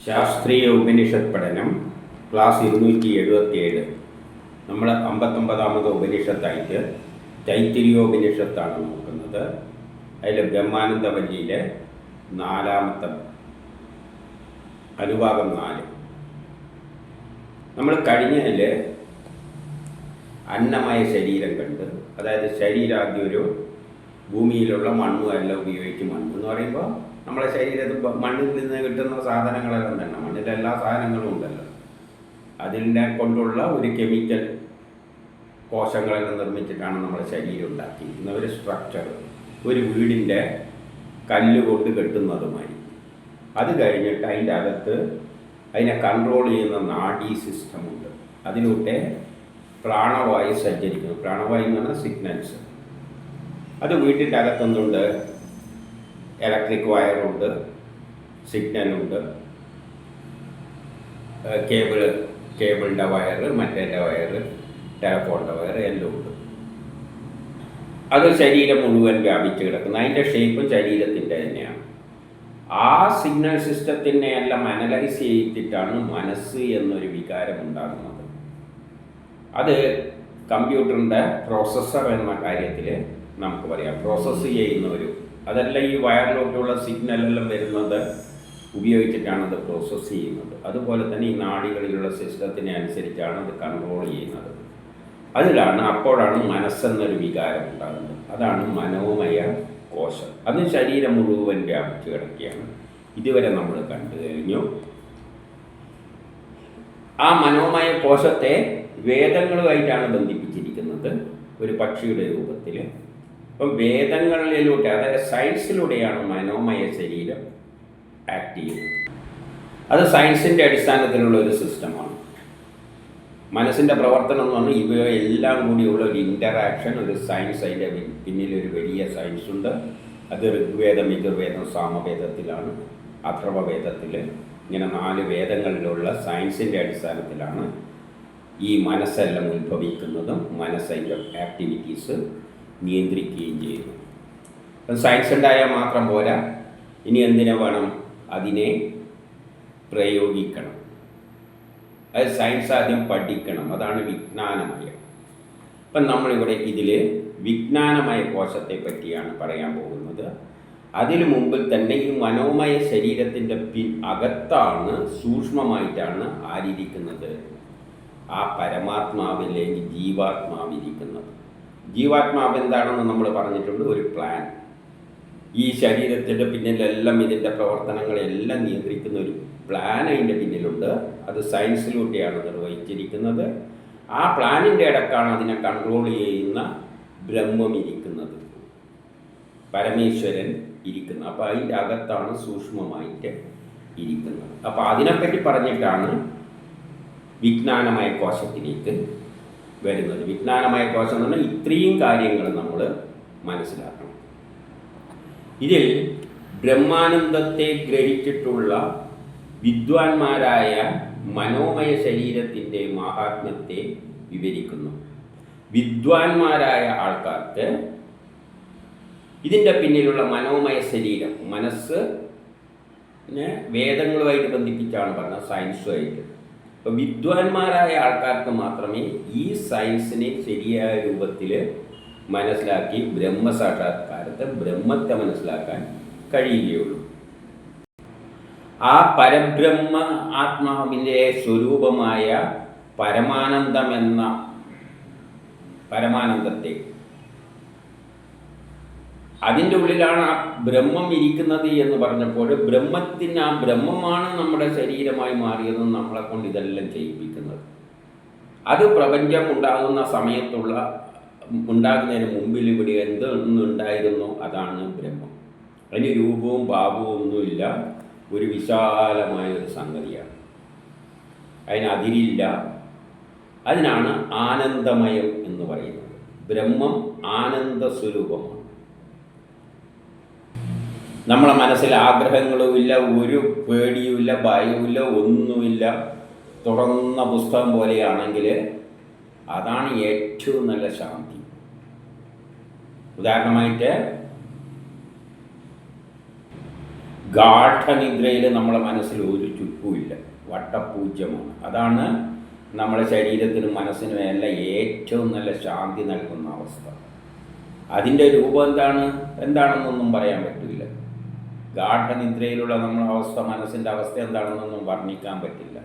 ശാസ്ത്രീയ ഉപനിഷത്ത് പഠനം ക്ലാസ് 277. നമ്മൾ 59ാമത് ഉപനിഷത്തായിട്ട് തൈത്തിരിയോപനിഷത്താണ് നോക്കുന്നത്. അതിൽ ബ്രഹ്മാനന്ദവല്ലിയിലെ 4ാമത്തെ അനുഭാഗം 4. നമ്മൾ കഴിഞ്ഞതിൽ അന്നമയ ശരീരം കണ്ട്, അതായത് ശരീരാദ്യം ഒരു ഭൂമിയിലുള്ള മണ്ണും എല്ലാം ഉപയോഗിക്കും. മണ്ണ് എന്ന് പറയുമ്പോൾ നമ്മളെ ശരീരത്തിൽ മണ്ണിൽ നിന്ന് കിട്ടുന്ന സാധനങ്ങളെല്ലാം തന്നെ, മണ്ണിലെ എല്ലാ സാധനങ്ങളും ഉണ്ടല്ലോ, അതിനെ കൊണ്ടുള്ള ഒരു കെമിക്കൽ കോശങ്ങളെല്ലാം നിർമ്മിച്ചിട്ടാണ് നമ്മുടെ ശരീരം ഉണ്ടാക്കിയിരിക്കുന്ന ഒരു സ്ട്രക്ചർ. ഒരു വീടിൻ്റെ കല്ല് കൊണ്ട് കെട്ടുന്നതുമായി. അത് കഴിഞ്ഞിട്ട് അതിൻ്റെ അകത്ത് അതിനെ കൺട്രോൾ ചെയ്യുന്ന നാഡീ സിസ്റ്റമുണ്ട്. അതിലൂടെ പ്രാണവായു സഞ്ചരിക്കുന്നു. പ്രാണവായു എന്ന് പറഞ്ഞാൽ സിഗ്നൽസ്. അത് വീട്ടിൻ്റെ അകത്തൊന്നുണ്ട്, ഇലക്ട്രിക് വയറുണ്ട്, സിഗ്നലുണ്ട്, കേബിളിൻ്റെ വയറ്, മറ്റേൻ്റെ വയറ്, ടെലഫോണിൻ്റെ വയറ് എല്ലാം ഉണ്ട്. അത് ശരീരം മുഴുവൻ വ്യാപിച്ച് കിടക്കുന്നു. അതിൻ്റെ ഷേപ്പും ശരീരത്തിൻ്റെ തന്നെയാണ്. ആ സിഗ്നൽ സിസ്റ്റത്തിനെ എല്ലാം അനലൈസ് ചെയ്തിട്ടാണ് മനസ്സ് എന്നൊരു വികാരം ഉണ്ടാകുന്നത്. അത് കമ്പ്യൂട്ടറിൻ്റെ പ്രോസസ്സർ എന്ന കാര്യത്തിൽ നമുക്ക് പറയാം. പ്രോസസ്സ് ചെയ്യുന്നവരും അതെല്ലാം ഈ വയറിലോട്ടുള്ള സിഗ്നലെല്ലാം വരുന്നത് ഉപയോഗിച്ചിട്ടാണ് അത് പ്രോസസ്സ് ചെയ്യുന്നത്. അതുപോലെ തന്നെ ഈ നാഡികളിലുള്ള സിസ്റ്റത്തിനെ അനുസരിച്ചാണ് അത് കൺട്രോൾ ചെയ്യുന്നത്. അപ്പോഴാണ് മനസ്സെന്നൊരു വികാരം ഉണ്ടാകുന്നത്. അതാണ് മനോമയ കോശം. അത് ശരീരം മുഴുവൻ വ്യാപിച്ച് കിടക്കുകയാണ്. ഇതുവരെ നമ്മൾ കണ്ടു കഴിഞ്ഞു. ആ മനോമയ കോശത്തെ വേദങ്ങളുമായിട്ടാണ് ബന്ധിപ്പിച്ചിരിക്കുന്നത്, ഒരു പക്ഷിയുടെ രൂപത്തിൽ. അപ്പം വേദങ്ങളിലൂടെ, അതായത് സയൻസിലൂടെയാണ് മനോമയ ശരീരം ആക്ട് ചെയ്യുന്നത്. അത് സയൻസിൻ്റെ അടിസ്ഥാനത്തിലുള്ള ഒരു സിസ്റ്റമാണ്. മനസ്സിൻ്റെ പ്രവർത്തനം എന്ന് പറഞ്ഞാൽ ഇവയെല്ലാം കൂടിയുള്ള ഒരു ഇൻ്ററാക്ഷൻ, ഒരു സയൻസ്. അതിൻ്റെ പിന്നിലൊരു വലിയ സയൻസ് ഉണ്ട്. അത് ഋഗ്വേദം, യജുർവേദം, സാമവേദത്തിലാണ്, അഥർവവേദത്തിൽ, ഇങ്ങനെ 4 വേദങ്ങളിലുള്ള സയൻസിൻ്റെ അടിസ്ഥാനത്തിലാണ് ഈ മനസ്സെല്ലാം ഉത്ഭവിക്കുന്നതും മനസ്സിൻ്റെ ആക്ടിവിറ്റീസ് നിയന്ത്രിക്കുകയും ചെയ്യുന്നു. സയൻസ് ഉണ്ടായാൽ മാത്രം പോരാ, ഇനി എന്തിനു വേണം? അതിനെ പ്രയോഗിക്കണം. അത് സയൻസ് ആദ്യം പഠിക്കണം. അതാണ് വിജ്ഞാനമയം. അപ്പം നമ്മളിവിടെ ഇതിൽ വിജ്ഞാനമയ കോശത്തെ പറ്റിയാണ് പറയാൻ പോകുന്നത്. അതിനു മുമ്പിൽ തന്നെ ഈ മനോമയ ശരീരത്തിൻ്റെ അകത്താണ്, സൂക്ഷ്മമായിട്ടാണ് ആരിയിരിക്കുന്നത്? ആ പരമാത്മാവില്ലെങ്കിൽ ജീവാത്മാവിരിക്കുന്നത്. ജീവാത്മാവ് എന്താണെന്ന് നമ്മൾ പറഞ്ഞിട്ടുണ്ട്, ഒരു പ്ലാൻ. ഈ ശരീരത്തിൻ്റെ പിന്നിലെല്ലാം ഇതിൻ്റെ പ്രവർത്തനങ്ങളെല്ലാം നിയന്ത്രിക്കുന്ന ഒരു പ്ലാൻ അതിൻ്റെ പിന്നിലുണ്ട്. അത് സയൻസിലൂടെയാണ് നിർവഹിച്ചിരിക്കുന്നത്. ആ പ്ലാനിൻ്റെ ഇടക്കാണ് അതിനെ കൺട്രോൾ ചെയ്യുന്ന ബ്രഹ്മം ഇരിക്കുന്നത്, പരമേശ്വരൻ ഇരിക്കുന്നത്. അപ്പോൾ അതിൻ്റെ അകത്താണ് സൂക്ഷ്മമായിട്ട് ഇരിക്കുന്നത്. അപ്പോൾ അതിനെപ്പറ്റി പറഞ്ഞിട്ടാണ് വിജ്ഞാനമയ കോശത്തിലേക്ക് വരുന്നത്. വിജ്ഞാനമയ കോശം എന്ന് പറഞ്ഞാൽ ഇത്രയും കാര്യങ്ങൾ നമ്മൾ മനസ്സിലാക്കണം. ഇതിൽ ബ്രഹ്മാനന്ദത്തെ ഗ്രഹിച്ചിട്ടുള്ള വിദ്വാൻമാരായ മനോമയ ശരീരത്തിൻ്റെ മഹാത്മ്യത്തെ വിവരിക്കുന്നു. വിദ്വാൻമാരായ ആൾക്കാർക്ക് ഇതിൻ്റെ പിന്നിലുള്ള മനോമയ ശരീരം, മനസ്സ് വേദങ്ങളുമായിട്ട് ബന്ധിപ്പിച്ചാണ് പറഞ്ഞത്, സയൻസുമായിട്ട്. അപ്പോൾ വിദ്വാൻമാരായ ആൾക്കാർക്ക് മാത്രമേ ഈ സയൻസിനെ ശരിയായ രൂപത്തിൽ മനസ്സിലാക്കി ബ്രഹ്മസാക്ഷാത്കാരത്തെ, ബ്രഹ്മത്തെ മനസ്സിലാക്കാൻ കഴിയുകയുള്ളൂ. ആ പരബ്രഹ്മ ആത്മാവിൻ്റെ സ്വരൂപമായ പരമാനന്ദത്തെ, അതിൻ്റെ ഉള്ളിലാണ് ആ ബ്രഹ്മം ഇരിക്കുന്നത് എന്ന് പറഞ്ഞപ്പോൾ, ബ്രഹ്മത്തിന്, ആ ബ്രഹ്മമാണ് നമ്മുടെ ശരീരമായി മാറിയതെന്ന് നമ്മളെ കൊണ്ട് ഇതെല്ലാം ചെയ്യിപ്പിക്കുന്നത്. അത് പ്രപഞ്ചം ഉണ്ടാകുന്നതിന് മുമ്പിൽ ഇവിടെ എന്തൊന്നുണ്ടായിരുന്നോ അതാണ് ബ്രഹ്മം. അതിന് രൂപവും ഭാവവും ഒന്നുമില്ല, ഒരു വിശാലമായ ഒരു സംഗതിയാണ്. അതിനതിരില്ല. അതിനാണ് ആനന്ദമയം എന്ന് പറയുന്നത്. ബ്രഹ്മം ആനന്ദ സ്വരൂപമാണ്. നമ്മളെ മനസ്സിൽ ആഗ്രഹങ്ങളുമില്ല, ഒരു പേടിയുമില്ല, ഭയവുമില്ല, ഒന്നുമില്ല. തുറന്ന പുസ്തകം പോലെയാണെങ്കിൽ അതാണ് ഏറ്റവും നല്ല ശാന്തി. ഉദാഹരണമായിട്ട് ഗാഠനിദ്രയിൽ നമ്മളെ മനസ്സിൽ ഒരു ചുരുക്കമില്ല, വട്ടപൂജ്യമാണ്. അതാണ് നമ്മുടെ ശരീരത്തിനും മനസ്സിനും എല്ലാം ഏറ്റവും നല്ല ശാന്തി നൽകുന്ന അവസ്ഥ. അതിൻ്റെ രൂപം എന്താണെന്നൊന്നും പറയാൻ പറ്റില്ല. ഗാഠനിദ്രയിലുള്ള നമ്മുടെ അവസ്ഥ, മനസ്സിൻ്റെ അവസ്ഥ എന്താണെന്നൊന്നും വർണ്ണിക്കാൻ പറ്റില്ല.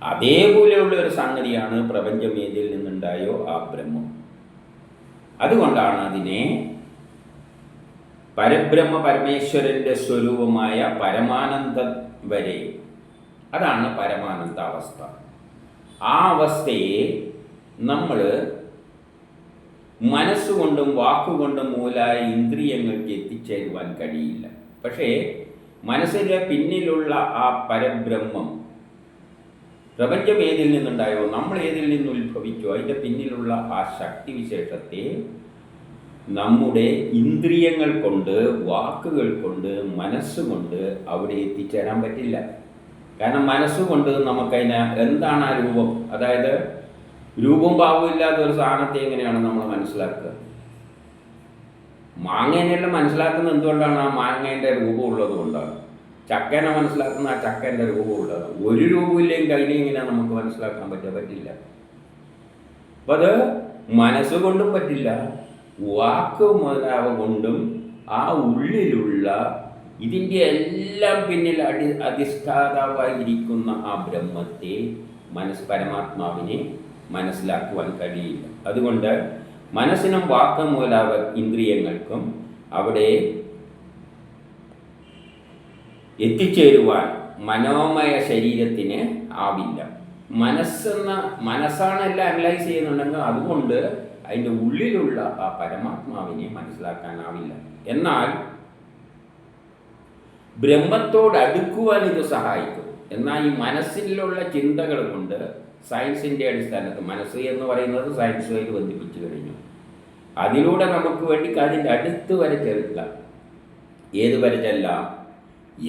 അതേപോലെയുള്ള ഒരു സംഗതിയാണ് പ്രപഞ്ചം ഏതിൽ നിന്നുണ്ടായോ ആ ബ്രഹ്മം. അതുകൊണ്ടാണ് അതിനെ പരബ്രഹ്മ പരമേശ്വരൻ്റെ സ്വരൂപമായ പരമാനന്ദം വരെ, അതാണ് പരമാനന്ദാവസ്ഥ. ആ അവസ്ഥയെ നമ്മൾ മനസ്സുകൊണ്ടും വാക്കുകൊണ്ടും മൂലമായ ഇന്ദ്രിയങ്ങൾക്ക് എത്തിച്ചേരുവാൻ കഴിയില്ല. പക്ഷേ മനസ്സിൻ്റെ പിന്നിലുള്ള ആ പരബ്രഹ്മം, പ്രപഞ്ചം ഏതിൽ നിന്നുണ്ടായോ, നമ്മൾ ഏതിൽ നിന്ന് ഉത്ഭവിച്ചോ, അതിൻ്റെ പിന്നിലുള്ള ആ ശക്തിവിശേഷത്തെ നമ്മുടെ ഇന്ദ്രിയങ്ങൾ കൊണ്ട്, വാക്കുകൾ കൊണ്ട്, മനസ്സുകൊണ്ട് അവിടെ എത്തിച്ചേരാൻ പറ്റില്ല. കാരണം മനസ്സുകൊണ്ട് നമുക്കതിന് എന്താണ് ആ രൂപം, അതായത് രൂപവും ഭാവവും ഇല്ലാത്ത ഒരു സാധനത്തെ എങ്ങനെയാണ് നമ്മൾ മനസ്സിലാക്കുക? മാങ്ങേനെല്ലാം മനസ്സിലാക്കുന്നത് എന്തുകൊണ്ടാണ്? ആ മാങ്ങേൻ്റെ രൂപം ഉള്ളത് കൊണ്ടാണ്. ചക്കേനെ മനസ്സിലാക്കുന്ന ആ ചക്കേൻ്റെ രൂപം ഉള്ളത്. ഒരു രൂപമില്ലെങ്കിൽ അതിനെ എങ്ങനെയാണ് നമുക്ക് മനസ്സിലാക്കാൻ പറ്റില്ല. അപ്പം അത് മനസ്സുകൊണ്ടും പറ്റില്ല, വാക്ക് മുതലാവ കൊണ്ടും ആ ഉള്ളിലുള്ള ഇതിൻ്റെ എല്ലാം പിന്നിൽ അധിഷ്ഠാതാവായിരിക്കുന്ന ആ ബ്രഹ്മത്തെ, പരമാത്മാവിനെ മനസ്സിലാക്കുവാൻ കഴിയില്ല. അതുകൊണ്ട് മനസ്സിനും വാക്ക് മുതലാവ ഇന്ദ്രിയങ്ങൾക്കും അവിടെ എത്തിച്ചേരുവാൻ മനോമയ ശരീരത്തിന് ആവില്ല. മനസ്സാണ് എല്ലാം അനലൈസ് ചെയ്യുന്നുണ്ടെങ്കിൽ അതുകൊണ്ട് അതിൻ്റെ ഉള്ളിലുള്ള ആ പരമാത്മാവിനെ മനസ്സിലാക്കാനാവില്ല. എന്നാൽ ബ്രഹ്മത്തോട് അടുക്കുവാൻ ഇത് സഹായിക്കും. എന്നാൽ ഈ മനസ്സിലുള്ള ചിന്തകൾ കൊണ്ട് സയൻസിൻ്റെ അടിസ്ഥാനത്തിൽ, മനസ്സ് എന്ന് പറയുന്നത് സയൻസുമായിട്ട് ബന്ധിപ്പിച്ചു കഴിഞ്ഞു, അതിലൂടെ നമുക്ക് വേണ്ടി അതിൻ്റെ അടുത്ത് വരെ ചെല്ലാം. ഏത് വരെ ചെല്ലാം?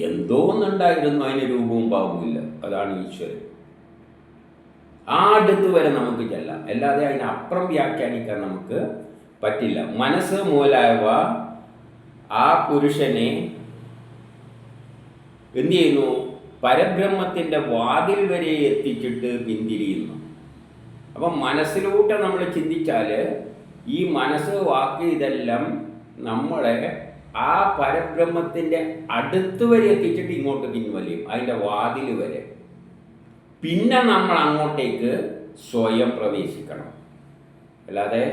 എന്തോന്നുണ്ടായിരുന്നു, അതിന് രൂപവും ഭാവവും ഇല്ല, അതാണ് ഈശ്വരൻ. ആ അടുത്ത് വരെ നമുക്ക് ചെല്ലാം, അല്ലാതെ അതിനപ്പുറം വ്യാഖ്യാനിക്കാൻ നമുക്ക് പറ്റില്ല. മനസ്സ് മൂലമായവ ആ പുരുഷനെ എന്തു ചെയ്യുന്നു? പരബ്രഹ്മത്തിൻ്റെ വാതിൽ വരെ എത്തിച്ചിട്ട് പിന്തിരിയുന്നു. അപ്പം മനസ്സിലൂടെ നമ്മൾ ചിന്തിച്ചാൽ ഈ മനസ്സ്, വാക്ക് ഇതെല്ലാം നമ്മളെ ആ പരബ്രഹ്മത്തിൻ്റെ അടുത്ത് വരെ എത്തിച്ചിട്ട് ഇങ്ങോട്ട് പിൻവലിയും, അതിൻ്റെ വാതിൽ വരെ. പിന്നെ നമ്മൾ അങ്ങോട്ടേക്ക് സ്വയം പ്രവേശിക്കണം. അല്ലാതെ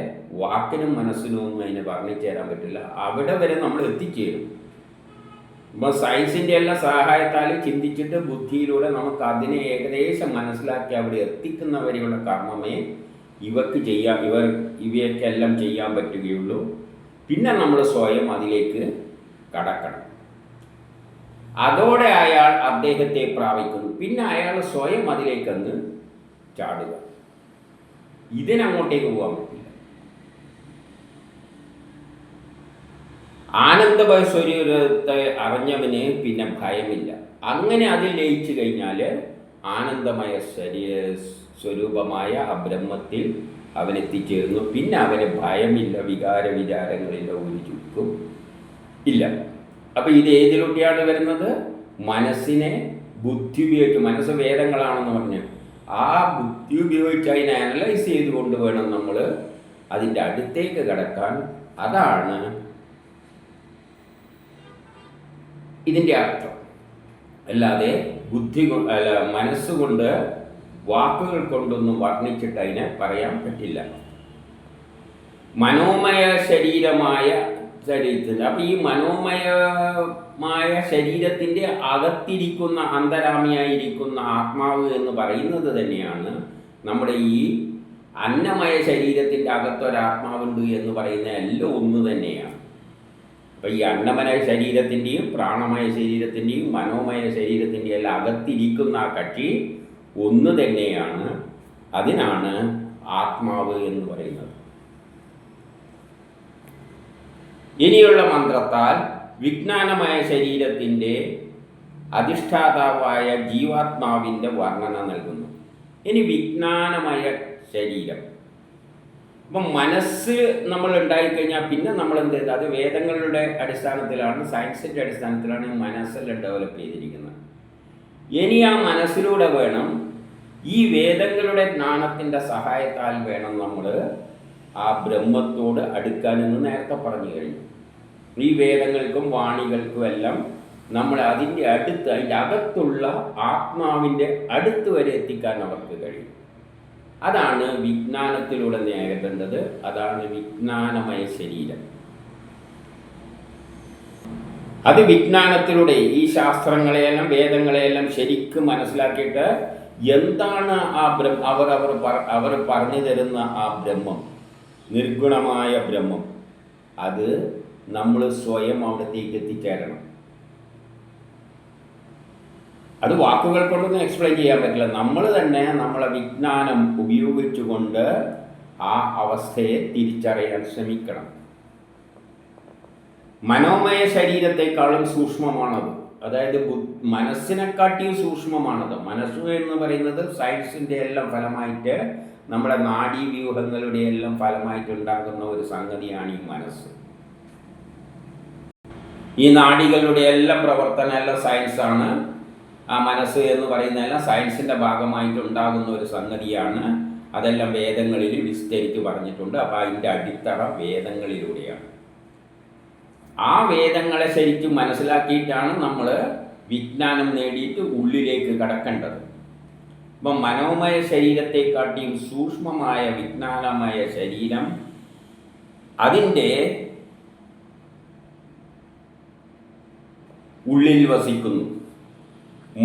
വാക്കിനും മനസ്സിനും ഒന്നും അതിനെ വർണ്ണിച്ചേരാൻ പറ്റില്ല. അവിടെ വരെ നമ്മൾ എത്തിച്ചേരും. ഇപ്പോൾ സയൻസിൻ്റെ എല്ലാം സഹായത്താൽ ചിന്തിച്ചിട്ട് ബുദ്ധിയിലൂടെ നമുക്ക് അതിനെ ഏകദേശം മനസ്സിലാക്കി അവിടെ എത്തിക്കുന്നവരെയുള്ള കർമ്മമേ ഇവയ്ക്കെല്ലാം ചെയ്യാൻ പറ്റുകയുള്ളൂ. പിന്നെ നമ്മൾ സ്വയം അതിലേക്ക് കടക്കണം. അതോടെ അയാൾ അദ്ദേഹത്തെ പ്രാപിക്കുന്നു. പിന്നെ അയാൾ സ്വയം അതിലേക്കങ്ങ് ചാടുക. ഇതിനങ്ങോട്ടേക്ക് പോകാൻ പറ്റില്ല. ആനന്ദമയ സ്വരൂപത്തെ അറിഞ്ഞവന് പിന്നെ ഭയമില്ല. അങ്ങനെ അതിൽ ലയിച്ചു കഴിഞ്ഞാൽ ആനന്ദമയ സ്വരൂപമായ ആ ബ്രഹ്മത്തിൽ അവനെത്തിച്ചേർന്നു. പിന്നെ അവന് ഭയമില്ല, വിചാരങ്ങളില്ല, ഒരു ചുക്കും ഇല്ല. അപ്പം ഇത് ഏതിലൂടെയാണ് വരുന്നത്? മനസ്സിനെ ബുദ്ധി ഉപയോഗിച്ച്, മനസ്സ് വേദങ്ങളാണെന്ന് പറഞ്ഞ് ആ ബുദ്ധി ഉപയോഗിച്ച് അതിനെ അനലൈസ് ചെയ്തുകൊണ്ട് വേണം നമ്മൾ അതിൻ്റെ അടുത്തേക്ക് കടക്കാൻ. അതാണ് ഇതിൻ്റെ അർത്ഥം. അല്ലാതെ മനസ്സുകൊണ്ട്, വാക്കുകൾ കൊണ്ടൊന്നും വർണ്ണിച്ചിട്ട് അതിനെ പറയാൻ പറ്റില്ല. മനോമയ ശരീരമായ ശരീരത്തിൻ്റെ, അപ്പം ഈ മനോമയമായ ശരീരത്തിൻ്റെ അകത്തിരിക്കുന്ന, അന്തരാമിയായിരിക്കുന്ന ആത്മാവ് എന്ന് പറയുന്നത് തന്നെയാണ് നമ്മുടെ ഈ അന്നമയ ശരീരത്തിൻ്റെ അകത്തൊരാത്മാവുണ്ട് എന്ന് പറയുന്ന എല്ലാം ഒന്ന് തന്നെയാണ്. അപ്പം ഈ അന്നമയ ശരീരത്തിൻ്റെയും പ്രാണമയ ശരീരത്തിൻ്റെയും മനോമയ ശരീരത്തിൻ്റെയും എല്ലാം അകത്തിരിക്കുന്ന ആ കക്ഷി ഒന്ന് തന്നെയാണ്. അതിനാണ് ആത്മാവ് എന്ന് പറയുന്നത്. ഇനിയുള്ള മന്ത്രത്താൽ വിജ്ഞാനമയ ശരീരത്തിൻ്റെ അധിഷ്ഠാതാവായ ജീവാത്മാവിൻ്റെ വർണ്ണന നൽകുന്നു. ഇനി വിജ്ഞാനമയ ശരീരം, അപ്പം മനസ്സ് നമ്മൾ ഉണ്ടായിക്കഴിഞ്ഞാൽ പിന്നെ നമ്മൾ എന്ത് ചെയ്ത്, അത് വേദങ്ങളുടെ അടിസ്ഥാനത്തിലാണ്, സയൻസിൻ്റെ അടിസ്ഥാനത്തിലാണ് മനസ്സെല്ലാം ഡെവലപ്പ് ചെയ്തിരിക്കുന്നത്. ഇനി ആ മനസ്സിലൂടെ വേണം, ഈ വേദങ്ങളുടെ ജ്ഞാനത്തിൻ്റെ സഹായത്താൽ വേണം നമ്മൾ ആ ബ്രഹ്മത്തോട് അടുക്കാനെന്ന് നേരത്തെ പറഞ്ഞു കഴിഞ്ഞു. ഈ വേദങ്ങൾക്കും വാണികൾക്കും എല്ലാം നമ്മൾ അതിൻ്റെ അകത്തുള്ള ആത്മാവിൻ്റെ അടുത്ത് വരെ എത്തിക്കാൻ അവർക്ക് കഴിയും. അതാണ് വിജ്ഞാനത്തിലൂടെ നേടേണ്ടത്. അതാണ് വിജ്ഞാനമയ ശരീരം. അത് വിജ്ഞാനത്തിലൂടെ ഈ ശാസ്ത്രങ്ങളെയെല്ലാം വേദങ്ങളെയെല്ലാം ശരിക്കും മനസ്സിലാക്കിയിട്ട് എന്താണ് ആ അവർ പറഞ്ഞു തരുന്ന ആ ബ്രഹ്മം, നിർഗുണമായ ബ്രഹ്മം, അത് നമ്മൾ സ്വയം അവിടത്തേക്ക് എത്തിച്ചേരണം. അത് വാക്കുകൾ കൊണ്ടൊന്നും എക്സ്പ്ലെയിൻ ചെയ്യാൻ പറ്റില്ല. നമ്മൾ തന്നെ നമ്മളെ വിജ്ഞാനം ഉപയോഗിച്ചുകൊണ്ട് ആ അവസ്ഥയെ തിരിച്ചറിയാൻ ശ്രമിക്കണം. മനോമയ ശരീരത്തെക്കാളും സൂക്ഷ്മമാണത്. അതായത് മനസ്സിനെക്കാട്ടിയും സൂക്ഷ്മമാണത്. മനസ്സ് എന്ന് പറയുന്നത് സയൻസിൻ്റെ എല്ലാം ഫലമായിട്ട്, നമ്മുടെ നാഡീവ്യൂഹങ്ങളുടെ എല്ലാം ഫലമായിട്ടുണ്ടാകുന്ന ഒരു സംഗതിയാണ് ഈ മനസ്സ്. ഈ നാഡികളുടെ എല്ലാം പ്രവർത്തനം എല്ലാം സയൻസാണ്. ആ മനസ്സ് എന്ന് പറയുന്നതെല്ലാം സയൻസിൻ്റെ ഭാഗമായിട്ടുണ്ടാകുന്ന ഒരു സംഗതിയാണ്. അതെല്ലാം വേദങ്ങളിൽ വിസ്തരിച്ച് പറഞ്ഞിട്ടുണ്ട്. അപ്പോൾ അതിൻ്റെ അടിത്തറ വേദങ്ങളിലൂടെയാണ്. ആ വേദങ്ങളെ ശരിക്കും മനസ്സിലാക്കിയിട്ടാണ് നമ്മൾ വിജ്ഞാനം നേടിയിട്ട് ഉള്ളിലേക്ക് കടക്കേണ്ടത്. അപ്പം മനോമയ ശരീരത്തെക്കാട്ടിയും സൂക്ഷ്മമായ വിജ്ഞാനമയ ശരീരം, അതിൻ്റെ ഉള്ളിൽ വസിക്കുന്നു.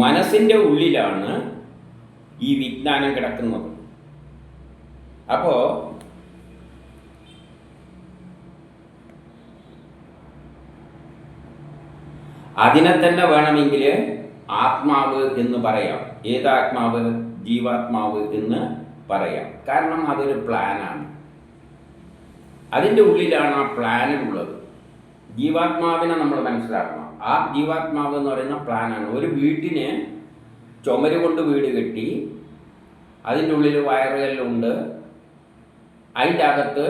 മനസ്സിൻ്റെ ഉള്ളിലാണ് ഈ വിജ്ഞാനം കിടക്കുന്നത്. അപ്പോൾ അതിനെ തന്നെ വേണമെങ്കിൽ ആത്മാവ് എന്ന് പറയാം. ഏതാത്മാവ്? ജീവാത്മാവ് എന്ന് പറയാം. കാരണം അതൊരു പ്ലാനാണ്. അതിൻ്റെ ഉള്ളിലാണ് ആ പ്ലാനുള്ളത്. ജീവാത്മാവിനെ നമ്മൾ മനസ്സിലാക്കണം. ആ ജീവാത്മാവ് എന്ന് പറയുന്ന പ്ലാനാണ്. ഒരു വീട്ടിന് ചുമര് കൊണ്ട് വീട് കെട്ടി അതിൻ്റെ ഉള്ളിൽ വയറുകളെല്ലാം ഉണ്ട്. അതിൻ്റെ അകത്ത്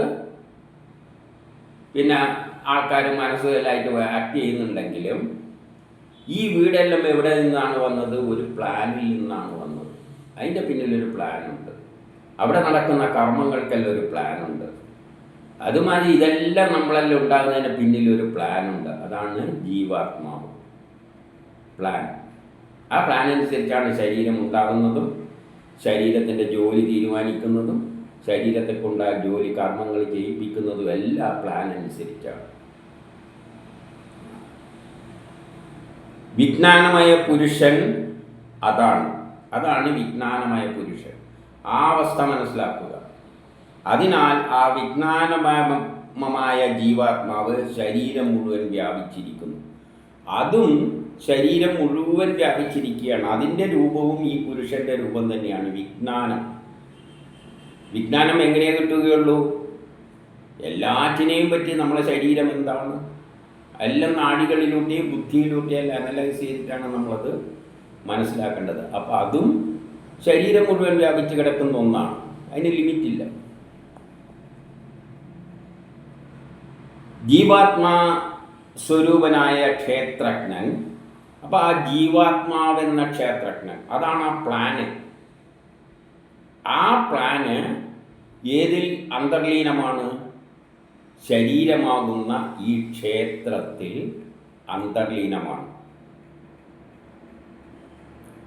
പിന്നെ ആൾക്കാർ മനസ്സുകളായിട്ട് ആക്ട് ചെയ്യുന്നുണ്ടെങ്കിലും ഈ വീടെല്ലാം എവിടെ നിന്നാണ് വന്നത്? ഒരു പ്ലാനിൽ നിന്നാണ് വന്നത്. അതിൻ്റെ പിന്നിലൊരു പ്ലാനുണ്ട്. അവിടെ നടക്കുന്ന കർമ്മങ്ങൾക്കെല്ലാം ഒരു പ്ലാനുണ്ട്. അതുമാതിരി ഇതെല്ലാം നമ്മളെല്ലാം ഉണ്ടാകുന്നതിന് പിന്നിലൊരു പ്ലാനുണ്ട്. അതാണ് ജീവാത്മാവ് പ്ലാൻ. ആ പ്ലാൻ അനുസരിച്ചാണ് ശരീരം ഉണ്ടാകുന്നതും ശരീരത്തിൻ്റെ ജോലി തീരുമാനിക്കുന്നതും ശരീരത്തെ കൊണ്ട് ആ ജോലി കർമ്മങ്ങൾ ചെയ്യിപ്പിക്കുന്നതും എല്ലാം പ്ലാൻ അനുസരിച്ചാണ്. വിജ്ഞാനമയ പുരുഷൻ അതാണ് വിജ്ഞാനമയ പുരുഷൻ. ആ അവസ്ഥ മനസ്സിലാക്കുക. അതിനാൽ ആ വിജ്ഞാനമയമായ ജീവാത്മാവ് ശരീരം മുഴുവൻ വ്യാപിച്ചിരിക്കുന്നു. അതും ശരീരം മുഴുവൻ വ്യാപിച്ചിരിക്കുകയാണ്. അതിൻ്റെ രൂപവും ഈ പുരുഷൻ്റെ രൂപം തന്നെയാണ് വിജ്ഞാനം. വിജ്ഞാനം എങ്ങനെ കിട്ടുകയുള്ളൂ? എല്ലാറ്റിനെയും പറ്റി നമ്മളെ ശരീരം എന്താണ്, എല്ലാം നാഡികളിലൂടെയും ബുദ്ധിയിലൂടെയും എല്ലാം അനലൈസ് ചെയ്തിട്ടാണ് നമ്മളത് മനസ്സിലാക്കേണ്ടത്. അപ്പോൾ അതും ശരീരം മുഴുവൻ വ്യാപിച്ച് കിടക്കുന്ന ഒന്നാണ്. അതിന് ലിമിറ്റില്ല. ജീവാത്മാ സ്വരൂപനായ ക്ഷേത്രജ്ഞൻ. അപ്പോൾ ആ ജീവാത്മാവെന്ന ക്ഷേത്രജ്ഞൻ, അതാണ് ആ പ്ലാന്. ആ പ്ലാന് ഏതിൽ അന്തർലീനമാണ്? ശരീരമാകുന്ന ഈ ക്ഷേത്രത്തിൽ അന്തർലീനമാണ്,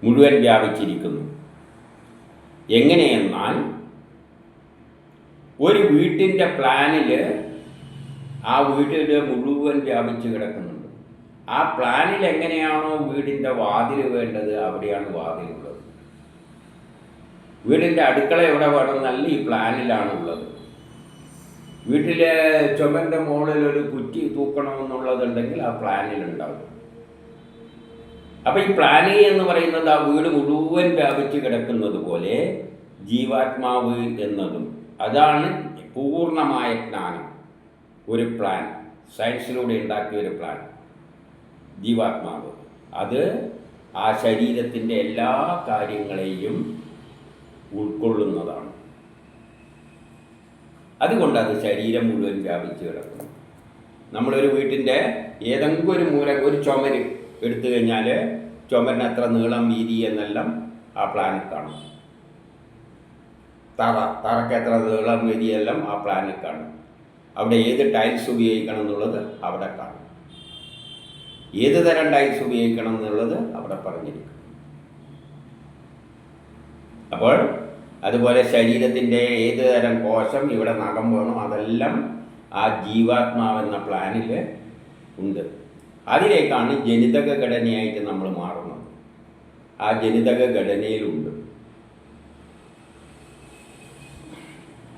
മുഴുവൻ വ്യാപിച്ചിരിക്കുന്നു. എങ്ങനെയെന്നാൽ ഒരു വീട്ടിൻ്റെ പ്ലാനിൽ ആ വീട്ടിൽ മുഴുവൻ വ്യാപിച്ച് കിടക്കുന്നുണ്ട്. ആ പ്ലാനിൽ എങ്ങനെയാണോ വീടിൻ്റെ വാതിൽ വേണ്ടത്, അവിടെയാണ് വാതിലുള്ളത്. വീടിൻ്റെ അടുക്കള എവിടെ വേണമെന്നല്ല ഈ പ്ലാനിലാണുള്ളത്. വീട്ടിലെ ചുമൻ്റെ മുകളിൽ ഒരു കുറ്റി തൂക്കണമെന്നുള്ളതുണ്ടെങ്കിൽ ആ പ്ലാനിലുണ്ടാവും. അപ്പം ഈ പ്ലാനി എന്ന് പറയുന്നത് ആ വീട് മുഴുവൻ വ്യാപിച്ച് കിടക്കുന്നത് പോലെ ജീവാത്മാവ് എന്നതും അതാണ് പൂർണ്ണമായ ജ്ഞാനം. ഒരു പ്ലാൻ, സയൻസിലൂടെ ഉണ്ടാക്കിയ ഒരു പ്ലാൻ ജീവാത്മാവ്. അത് ആ ശരീരത്തിൻ്റെ എല്ലാ കാര്യങ്ങളെയും ഉൾക്കൊള്ളുന്നതാണ്. അതുകൊണ്ട് അത് ശരീരം മുഴുവൻ വ്യാപിച്ച് കിടക്കുന്നു. നമ്മളൊരു വീട്ടിൻ്റെ ഏതെങ്കിലും ഒരു മൂല, ഒരു ചുമര് എടുത്തു കഴിഞ്ഞാൽ ചുമരിന് എത്ര നീളം വീതി എന്നെല്ലാം ആ പ്ലാനിൽ കാണും. തറയ്ക്ക് എത്ര നീളം വീതിയെല്ലാം ആ പ്ലാനിൽ കാണും. അവിടെ ഏത് ടൈൽസ് ഉപയോഗിക്കണം എന്നുള്ളത് അവിടെ കാണും. ഏത് തരം ടൈൽസ് ഉപയോഗിക്കണം എന്നുള്ളത് അവിടെ പറഞ്ഞിരിക്കും. അപ്പോൾ അതുപോലെ ശരീരത്തിൻ്റെ ഏത് തരം കോശം ഇവിടെ നഖം വേണം അതെല്ലാം ആ ജീവാത്മാവെന്ന പ്ലാനിൽ ഉണ്ട്. അതിലേക്കാണ് ജനിതക ഘടനയായിട്ട് നമ്മൾ മാറുന്നത്. ആ ജനിതക ഘടനയിലുണ്ട്.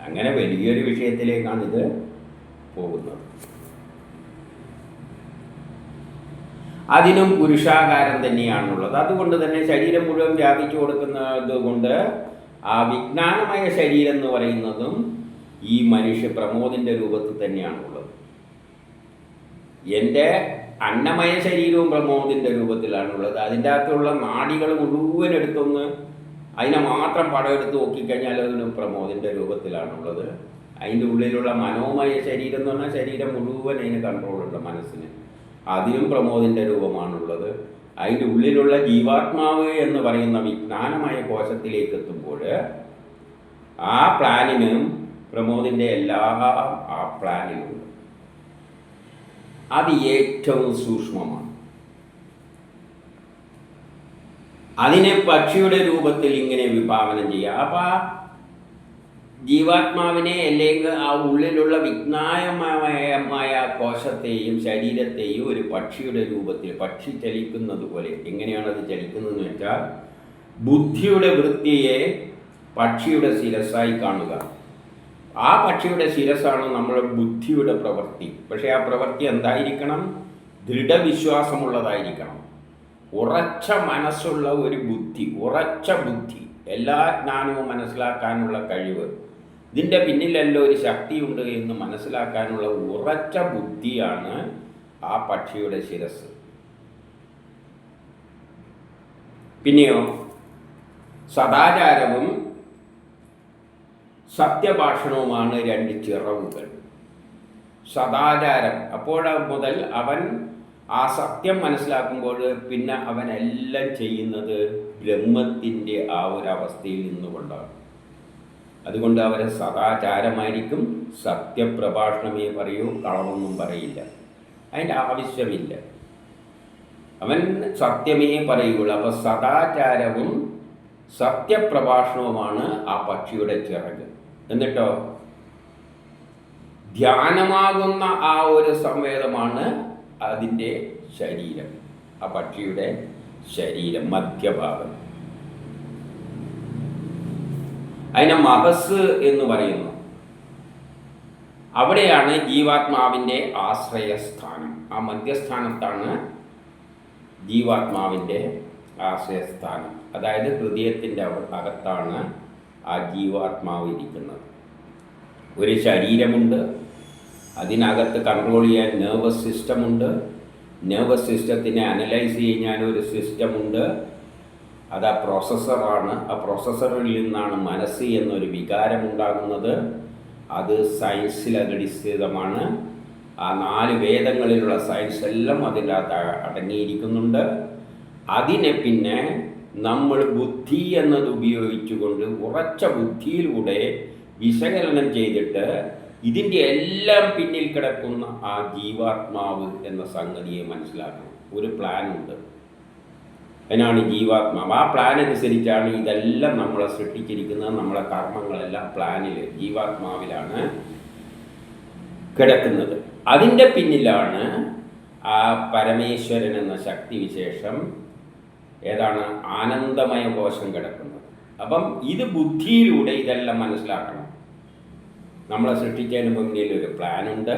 അങ്ങനെ വലിയൊരു വിഷയത്തിലേക്കാണ് ഇത് പോകുന്നത്. അതിനും പുരുഷാകാരം തന്നെയാണുള്ളത്. അതുകൊണ്ട് തന്നെ ശരീരം മുഴുവൻ വ്യാപിച്ചു കൊടുക്കുന്നത് കൊണ്ട് ആ വിജ്ഞാനമയ ശരീരം എന്ന് പറയുന്നതും ഈ മനുഷ്യ പ്രമോദിൻ്റെ രൂപത്തിൽ തന്നെയാണുള്ളത്. എൻ്റെ അന്നമയ ശരീരവും പ്രമോദിൻ്റെ രൂപത്തിലാണുള്ളത്. അതിൻ്റെ അകത്തുള്ള നാഡികൾ മുഴുവൻ എടുത്തൊന്ന് അതിനെ മാത്രം പടം എടുത്ത് നോക്കിക്കഴിഞ്ഞാൽ അതിന് പ്രമോദിൻ്റെ രൂപത്തിലാണുള്ളത്. അതിൻ്റെ ഉള്ളിലുള്ള മനോമയ ശരീരം എന്ന് പറഞ്ഞാൽ ശരീരം മുഴുവൻ അതിന് കൺട്രോളുണ്ട്, മനസ്സിന്. അതിനും പ്രമോദിൻ്റെ രൂപമാണുള്ളത്. അതിൻ്റെ ഉള്ളിലുള്ള ജീവാത്മാവ് എന്ന് പറയുന്ന വിജ്ഞാനമായ കോശത്തിലേക്ക് എത്തുമ്പോൾ ആ പ്ലാനിനും പ്രമോദിൻ്റെ എല്ലാം ആ പ്ലാനിലുണ്ട്. അത് ഏറ്റവും സൂക്ഷ്മമാണ്. അതിനെ പക്ഷിയുടെ രൂപത്തിൽ ഇങ്ങനെ വിഭാവനം ചെയ്യുക. അപ്പം ജീവാത്മാവിനെ അല്ലെങ്കിൽ ആ ഉള്ളിലുള്ള വിജ്ഞാനമായ കോശത്തെയും ശരീരത്തെയും ഒരു പക്ഷിയുടെ രൂപത്തിൽ, പക്ഷി ചലിക്കുന്നത് പോലെ. എങ്ങനെയാണത് ചലിക്കുന്നതെന്ന് വെച്ചാൽ ബുദ്ധിയുടെ വൃത്തിയെ പക്ഷിയുടെ ശിരസ്സായി കാണുക. ആ പക്ഷിയുടെ ശിരസ്സാണ് നമ്മുടെ ബുദ്ധിയുടെ പ്രവൃത്തി. പക്ഷേ ആ പ്രവൃത്തി എന്തായിരിക്കണം? ദൃഢവിശ്വാസമുള്ളതായിരിക്കണം. ഉറച്ച മനസ്സുള്ള ഒരു ബുദ്ധി, ഉറച്ച ബുദ്ധി, എല്ലാ ജ്ഞാനവും മനസ്സിലാക്കാനുള്ള കഴിവ്, ഇതിൻ്റെ പിന്നിലല്ല ഒരു ശക്തിയുണ്ട് എന്ന് മനസ്സിലാക്കാനുള്ള ഉറച്ച ബുദ്ധിയാണ് ആ പക്ഷിയുടെ ശിരസ്. പിന്നെയോ സദാചാരവും സത്യഭാഷണവുമാണ് രണ്ട് ചിറവുകൾ. സദാചാരം അപ്പോൾ മുതൽ അവൻ ആ സത്യം മനസ്സിലാക്കുമ്പോൾ പിന്നെ അവനെല്ലാം ചെയ്യുന്നത് ബ്രഹ്മത്തിൻ്റെ ആ ഒരു അവസ്ഥയിൽ നിന്നുകൊണ്ടാണ്. അതുകൊണ്ട് അവരെ സദാചാരമായിരിക്കും. സത്യപ്രഭാഷണമേ പറയൂ, കളവൊന്നും പറയില്ല. അതിൻ്റെ ആവശ്യമില്ല. അവൻ സത്യമേ പറയുള്ളൂ. അപ്പോൾ സദാചാരവും സത്യപ്രഭാഷണവുമാണ് ആ പക്ഷിയുടെ ചിറക്. എന്നിട്ടോ ധ്യാനമാകുന്ന ആ ഒരു സംവേദമാണ് അതിൻ്റെ ശരീരം, ആ പക്ഷിയുടെ ശരീരം, മധ്യഭാഗം. അതിനെ മഹസ് എന്ന് പറയുന്നു. അവിടെയാണ് ജീവാത്മാവിൻ്റെ ആശ്രയസ്ഥാനം. ആ മധ്യസ്ഥാനത്താണ് ജീവാത്മാവിൻ്റെ ആശ്രയസ്ഥാനം. അതായത് ഹൃദയത്തിൻ്റെ അകത്താണ് ആ ജീവാത്മാവ് ഇരിക്കുന്നത്. ഒരു ശരീരമുണ്ട്, അതിനകത്ത് കൺട്രോൾ ചെയ്യാൻ നെർവസ് സിസ്റ്റമുണ്ട്. നെർവസ് സിസ്റ്റത്തിനെ അനലൈസ് ചെയ്യാൻ ഒരു സിസ്റ്റമുണ്ട്. അത് ആ പ്രോസസ്സറാണ്. ആ പ്രോസസ്സറിൽ നിന്നാണ് മനസ്സ് എന്നൊരു വികാരമുണ്ടാകുന്നത്. അത് സയൻസിൽ അധിഷ്ഠിതമാണ്. ആ 4 വേദങ്ങളിലുള്ള സയൻസ് എല്ലാം അതിൻ്റെ അകത്ത് അടങ്ങിയിരിക്കുന്നുണ്ട്. അതിനെ പിന്നെ നമ്മൾ ബുദ്ധി എന്നത് ഉപയോഗിച്ചുകൊണ്ട് ഉറച്ച ബുദ്ധിയിലൂടെ വിശകലനം ചെയ്തിട്ട് ഇതിൻ്റെ എല്ലാം പിന്നിൽ കിടക്കുന്ന ആ ജീവാത്മാവ് എന്ന സംഗതിയെ മനസ്സിലാക്കണം. ഒരു പ്ലാനുണ്ട്, അതിനാണ് ജീവാത്മാവ്. ആ പ്ലാൻ അനുസരിച്ചാണ് ഇതെല്ലാം നമ്മളെ സൃഷ്ടിച്ചിരിക്കുന്നത്. നമ്മളെ കർമ്മങ്ങളെല്ലാം പ്ലാനിൽ, ജീവാത്മാവിലാണ് കിടക്കുന്നത്. അതിൻ്റെ പിന്നിലാണ് ആ പരമേശ്വരൻ എന്ന ശക്തിവിശേഷം, ഏതാണ്, ആനന്ദമയ കോശം കിടക്കുന്നത്. അപ്പം ഇത് ബുദ്ധിയിലൂടെ ഇതെല്ലാം മനസ്സിലാക്കണം. നമ്മളെ സൃഷ്ടിച്ചതിന് മുന്നിൽ ഒരു പ്ലാനുണ്ട്.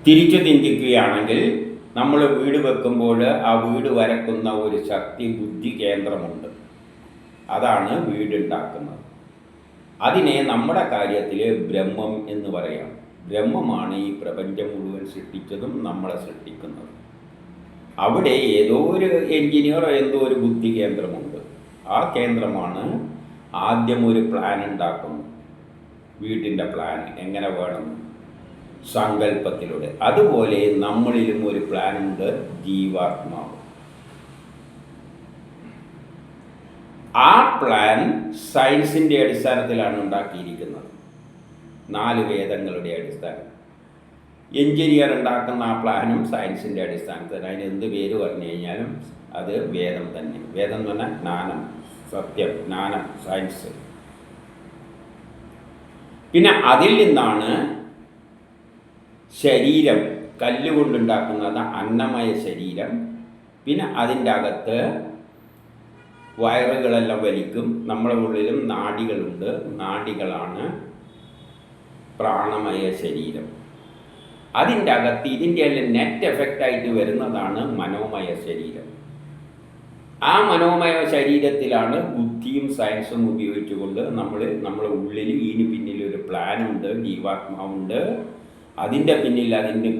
തിരിച്ചു ചിന്തിക്കുകയാണെങ്കിൽ നമ്മൾ വീട് വെക്കുമ്പോൾ ആ വീട് വരക്കുന്ന ഒരു ശക്തി ബുദ്ധി കേന്ദ്രമുണ്ട്. അതാണ് വീടുണ്ടാക്കുന്നത്. അതിനെ നമ്മുടെ കാര്യത്തിൽ ബ്രഹ്മം എന്ന് പറയാം. ബ്രഹ്മമാണ് ഈ പ്രപഞ്ചം മുഴുവൻ സൃഷ്ടിച്ചതും നമ്മളെ സൃഷ്ടിക്കുന്നതും. അവിടെ ഏതോ ഒരു എൻജിനീയറോ എന്തോ ഒരു ബുദ്ധി കേന്ദ്രമുണ്ട്. ആ കേന്ദ്രമാണ് ആദ്യം ഒരു പ്ലാൻ ഉണ്ടാക്കുന്നത്. വീട്ടിൻ്റെ പ്ലാൻ എങ്ങനെ വേണം, സങ്കല്പത്തിലൂടെ. അതുപോലെ നമ്മളിലും ഒരു പ്ലാനുണ്ട്, ജീവാത്മാവ്. ആ പ്ലാൻ സയൻസിൻ്റെ അടിസ്ഥാനത്തിലാണ് ഉണ്ടാക്കിയിരിക്കുന്നത്. 4 വേദങ്ങളുടെ അടിസ്ഥാനം. എഞ്ചിനീയർ ഉണ്ടാക്കുന്ന ആ പ്ലാനും സയൻസിൻ്റെ അടിസ്ഥാനത്തിൽ. അതിന് എന്ത് പേര് പറഞ്ഞു കഴിഞ്ഞാലും അത് വേദം തന്നെ. വേദം എന്ന് പറഞ്ഞാൽ ജ്ഞാനം, സത്യം, ജ്ഞാനം, സയൻസ്. പിന്നെ അതിൽ നിന്നാണ് ശരീരം, കല്ലുകൊണ്ടുണ്ടാക്കുന്നത് അന്നമയ ശരീരം. പിന്നെ അതിൻ്റെ അകത്ത് വയറുകളെല്ലാം വലിക്കും. നമ്മുടെ ഉള്ളിലും നാഡികളുണ്ട്. നാഡികളാണ് പ്രാണമയ ശരീരം. അതിൻ്റെ അകത്ത് ഇതിൻ്റെ എല്ലാം നെറ്റ് എഫക്റ്റായിട്ട് വരുന്നതാണ് മനോമയ ശരീരം. ആ മനോമയ ശരീരത്തിലാണ് ബുദ്ധിയും സയൻസും ഉപയോഗിച്ചുകൊണ്ട് നമ്മുടെ ഉള്ളിൽ ഇതിന് പിന്നിൽ ഒരു പ്ലാനുണ്ട്, ജീവാത്മാവുണ്ട്. അതിൻ്റെ പിന്നിൽ അതിന്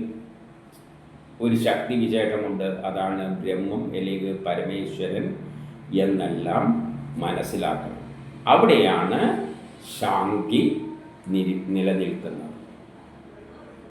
ഒരു ശക്തി വിശേഷമുണ്ട്. അതാണ് ബ്രഹ്മം അല്ലെങ്കിൽ പരമേശ്വരൻ എന്നെല്ലാം മനസ്സിലാക്കണം. അവിടെയാണ് ശാന്തി നിലനിൽക്കുന്നത്.